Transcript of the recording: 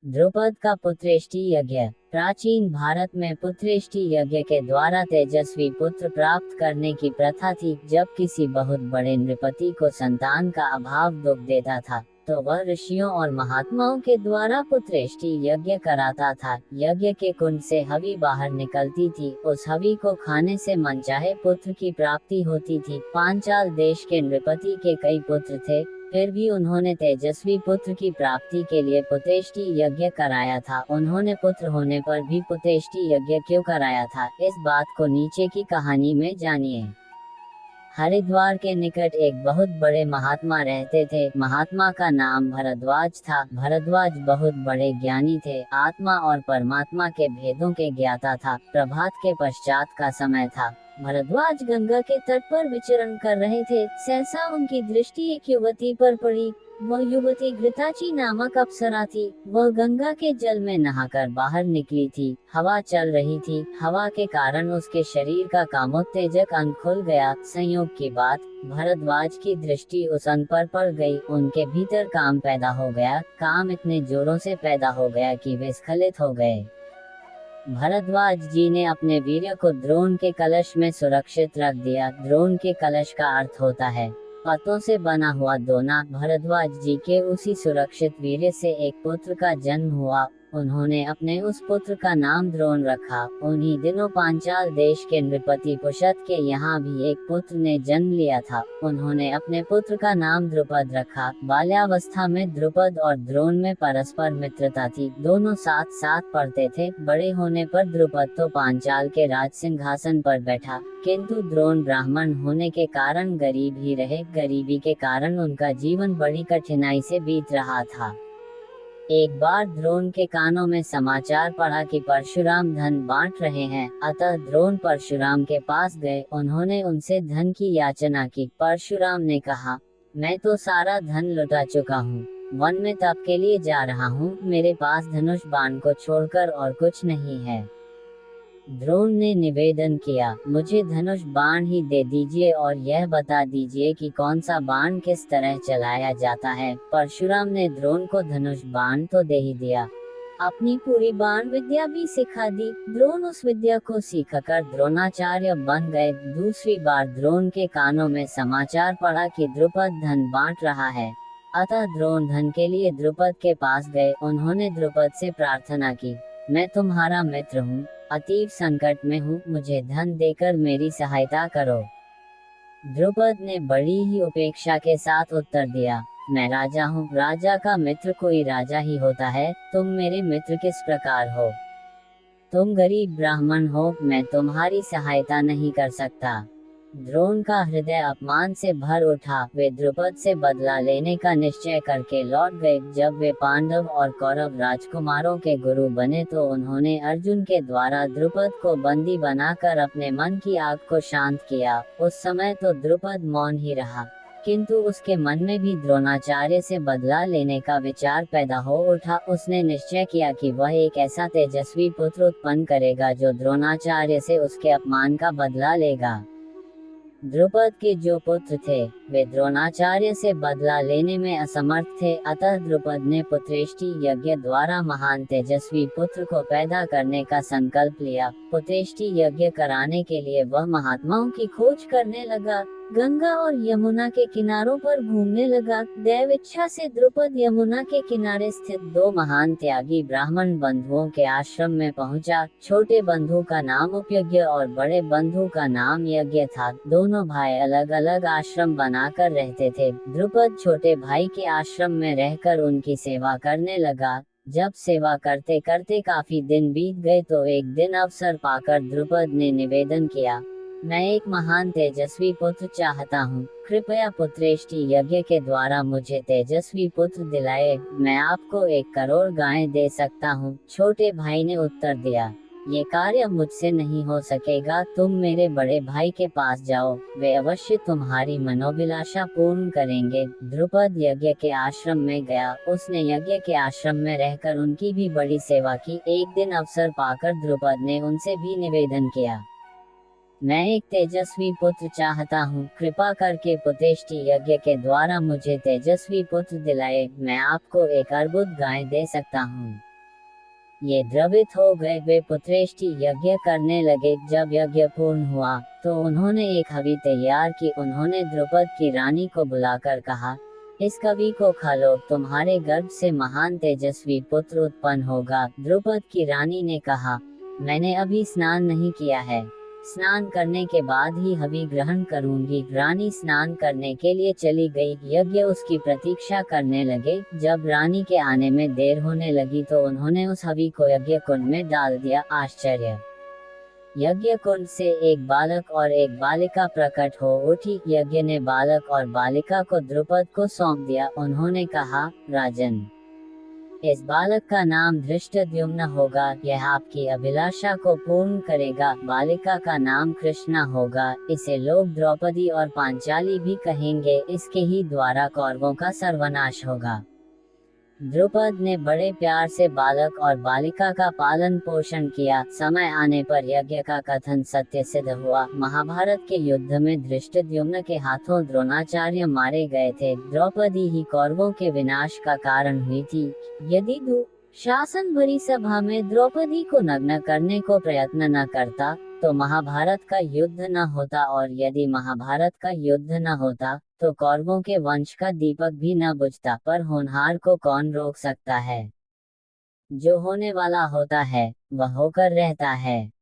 द्रुपद का पुत्रेष्टि यज्ञ। प्राचीन भारत में पुत्रेष्टि यज्ञ के द्वारा तेजस्वी पुत्र प्राप्त करने की प्रथा थी। जब किसी बहुत बड़े नृपति को संतान का अभाव दुख देता था, तो वह ऋषियों और महात्माओं के द्वारा पुत्रेष्टि यज्ञ कराता था। यज्ञ के कुंड से हवि बाहर निकलती थी। उस हवि को खाने से मनचाहे पुत्र की प्राप्ति होती थी। पांचाल देश के नृपति के कई पुत्र थे, फिर भी उन्होंने तेजस्वी पुत्र की प्राप्ति के लिए पुत्रेष्टि यज्ञ कराया था। उन्होंने पुत्र होने पर भी पुत्रेष्टि यज्ञ क्यों कराया था, इस बात को नीचे की कहानी में जानिए। हरिद्वार के निकट एक बहुत बड़े महात्मा रहते थे। महात्मा का नाम भरद्वाज था। भरद्वाज बहुत बड़े ज्ञानी थे। आत्मा और परमात्मा के भेदों के ज्ञाता था। प्रभात के पश्चात का समय था। भरद्वाज गंगा के तट पर विचरण कर रहे थे। सहसा उनकी दृष्टि एक युवती पर पड़ी। वह युवती घृताची नामक अप्सरा थी। वह गंगा के जल में नहाकर बाहर निकली थी। हवा चल रही थी। हवा के कारण उसके शरीर का कामोत्तेजक अंग खुल गया। संयोग की बात, भरद्वाज की दृष्टि उस अंग पर पड़ गई। उनके भीतर काम पैदा हो गया। काम इतने जोरों से पैदा हो गया कि वे स्खलित हो गए। भरद्वाज जी ने अपने वीर्य को द्रोण के कलश में सुरक्षित रख दिया। द्रोण के कलश का अर्थ होता है पतों से बना हुआ दोना। भरद्वाज जी के उसी सुरक्षित वीर्य से एक पुत्र का जन्म हुआ। उन्होंने अपने उस पुत्र का नाम द्रोण रखा। उन्हीं दिनों पांचाल देश के नृपति पुशत के यहाँ भी एक पुत्र ने जन्म लिया था। उन्होंने अपने पुत्र का नाम द्रुपद रखा। बाल्यावस्था में द्रुपद और द्रोण में परस्पर मित्रता थी। दोनों साथ साथ पढ़ते थे। बड़े होने पर द्रुपद तो पांचाल के राज सिंहासन पर बैठा, किंतु द्रोण ब्राह्मण होने के कारण गरीब ही रहे। गरीबी के कारण उनका जीवन बड़ी कठिनाई से बीत रहा था। एक बार द्रोण के कानों में समाचार पड़ा कि परशुराम धन बांट रहे हैं। अतः द्रोण परशुराम के पास गए। उन्होंने उनसे धन की याचना की। परशुराम ने कहा, मैं तो सारा धन लुटा चुका हूँ। वन में तप के लिए जा रहा हूँ। मेरे पास धनुष बाण को छोड़कर और कुछ नहीं है। द्रोण ने निवेदन किया, मुझे धनुष बाण ही दे दीजिए और यह बता दीजिए कि कौन सा बाण किस तरह चलाया जाता है। परशुराम ने द्रोण को धनुष बाण तो दे ही दिया, अपनी पूरी बाण विद्या भी सिखा दी। द्रोण उस विद्या को सीखकर द्रोणाचार्य बन गए। दूसरी बार द्रोण के कानों में समाचार पड़ा कि द्रुपद धन बांट रहा है। अतः द्रोण धन के लिए द्रुपद के पास गए। उन्होंने द्रुपद से प्रार्थना की, मैं तुम्हारा मित्र हूँ, अतीव संकट में हूँ, मुझे धन देकर मेरी सहायता करो। द्रुपद ने बड़ी ही उपेक्षा के साथ उत्तर दिया, मैं राजा हूँ। राजा का मित्र कोई राजा ही होता है। तुम मेरे मित्र किस प्रकार हो? तुम गरीब ब्राह्मण हो, मैं तुम्हारी सहायता नहीं कर सकता। द्रोण का हृदय अपमान से भर उठा। वे द्रुपद से बदला लेने का निश्चय करके लौट गए। जब वे पांडव और कौरव राजकुमारों के गुरु बने तो उन्होंने अर्जुन के द्वारा द्रुपद को बंदी बनाकर अपने मन की आग को शांत किया। उस समय तो द्रुपद मौन ही रहा, किंतु उसके मन में भी द्रोणाचार्य से बदला लेने का विचार पैदा हो उठा। उसने निश्चय किया कि वह एक ऐसा तेजस्वी पुत्र उत्पन्न करेगा जो द्रोणाचार्य से उसके अपमान का बदला लेगा। द्रुपद के जो पुत्र थे, वे द्रोणाचार्य से बदला लेने में असमर्थ थे। अतः द्रुपद ने पुत्रेष्टि यज्ञ द्वारा महान तेजस्वी पुत्र को पैदा करने का संकल्प लिया। पुत्रेष्टि यज्ञ कराने के लिए वह महात्माओं की खोज करने लगा। गंगा और यमुना के किनारों पर घूमने लगा। दैव इच्छा से द्रुपद यमुना के किनारे स्थित दो महान त्यागी ब्राह्मण बंधुओं के आश्रम में पहुंचा। छोटे बंधु का नाम उपयज्ञ और बड़े बंधु का नाम यज्ञ था। दोनों भाई अलग अलग आश्रम बनाकर रहते थे। द्रुपद छोटे भाई के आश्रम में रहकर उनकी सेवा करने लगा। जब सेवा करते करते काफी दिन बीत गए तो एक दिन अवसर पाकर द्रुपद ने निवेदन किया, मैं एक महान तेजस्वी पुत्र चाहता हूँ। कृपया पुत्रेष्टि यज्ञ के द्वारा मुझे तेजस्वी पुत्र दिलाए। मैं आपको 1 करोड़ गायें दे सकता हूँ। छोटे भाई ने उत्तर दिया, ये कार्य मुझसे नहीं हो सकेगा। तुम मेरे बड़े भाई के पास जाओ, वे अवश्य तुम्हारी मनोभिलाषा पूर्ण करेंगे। द्रुपद यज्ञ के आश्रम में गया। उसने यज्ञ के आश्रम में रहकर उनकी भी बड़ी सेवा की। एक दिन अवसर पाकर द्रुपद ने उनसे भी निवेदन किया, मैं एक तेजस्वी पुत्र चाहता हूँ। कृपा करके पुत्रेष्टि यज्ञ के द्वारा मुझे तेजस्वी पुत्र दिलाए। मैं आपको 1 अर्बुद गाय दे सकता हूँ। ये द्रवित हो गए, वे पुत्रेष्टि यज्ञ करने लगे। जब यज्ञ पूर्ण हुआ तो उन्होंने एक हवि तैयार की। उन्होंने द्रुपद की रानी को बुलाकर कहा, इस कवि को खा लो, तुम्हारे गर्भ से महान तेजस्वी पुत्र उत्पन्न होगा। द्रुपद की रानी ने कहा, मैंने अभी स्नान नहीं किया है, स्नान करने के बाद ही हवि ग्रहण करूंगी। रानी स्नान करने के लिए चली गई। यज्ञ उसकी प्रतीक्षा करने लगे। जब रानी के आने में देर होने लगी तो उन्होंने उस हवि को यज्ञ कुंड में डाल दिया। आश्चर्य! यज्ञ कुंड से एक बालक और एक बालिका प्रकट हो उठी। यज्ञ ने बालक और बालिका को द्रुपद को सौंप दिया। उन्होंने कहा, राजन, इस बालक का नाम धृष्टद्युम्न होगा, यह आपकी अभिलाषा को पूर्ण करेगा। बालिका का नाम कृष्णा होगा, इसे लोग द्रौपदी और पांचाली भी कहेंगे। इसके ही द्वारा कौरवों का सर्वनाश होगा। द्रुपद ने बड़े प्यार से बालक और बालिका का पालन पोषण किया। समय आने पर यज्ञ का कथन सत्य सिद्ध हुआ। महाभारत के युद्ध में धृष्टद्युम्न के हाथों द्रोणाचार्य मारे गए थे। द्रौपदी ही कौरवों के विनाश का कारण हुई थी। यदि शासन भरी सभा में द्रौपदी को नग्न करने को प्रयत्न न करता तो महाभारत का युद्ध न होता, और यदि महाभारत का युद्ध न होता तो कौरवों के वंश का दीपक भी न बुझता। पर होनहार को कौन रोक सकता है? जो होने वाला होता है वह होकर रहता है।